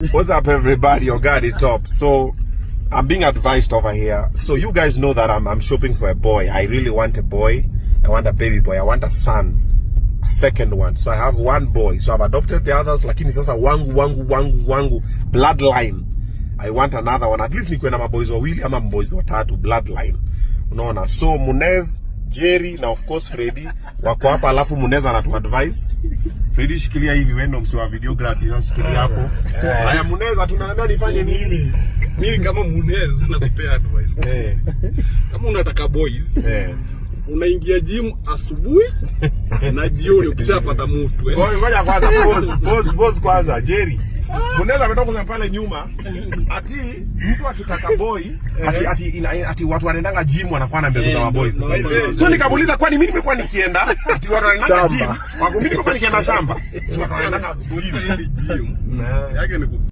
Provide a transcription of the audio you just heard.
What's up, everybody? Your guy the top. So I'm being advised over here. So you guys know that I'm shopping for a boy. I really want a boy. I want a baby boy. I want a son, a second one. So I have one boy. So I've adopted the others. Lakini sasa wangu bloodline. I want another one. At least nikuwe na maboys wawili ama maboys watatu bloodline. Unaona? So Munez, Jerry na of course Freddy wako hapa, alafu Munez anatu advise. Freddy shikilia hivi, wewe ndo msiwa videography, sasa shikilia hapo. Haya Munez, tunaambia nifanye nini? Mimi kama Munez nakupea advice. Kama unataka boys, unaingia gym asubuhi na jioni ukishapata mtu. Ngoja kwanza boss kwanza Jerry. Muneza ametoka kusema pale nyuma ati mtu akitaka boy ati watu wanaendanga gym wanakuwa na mbegu za maboys. So nikamuuliza kwani mimi nimekuwa nikienda ati watu wanaendanga gym. Wako mimi nimekuwa nikienda shamba. Watu wanaendanga gym. Yake ni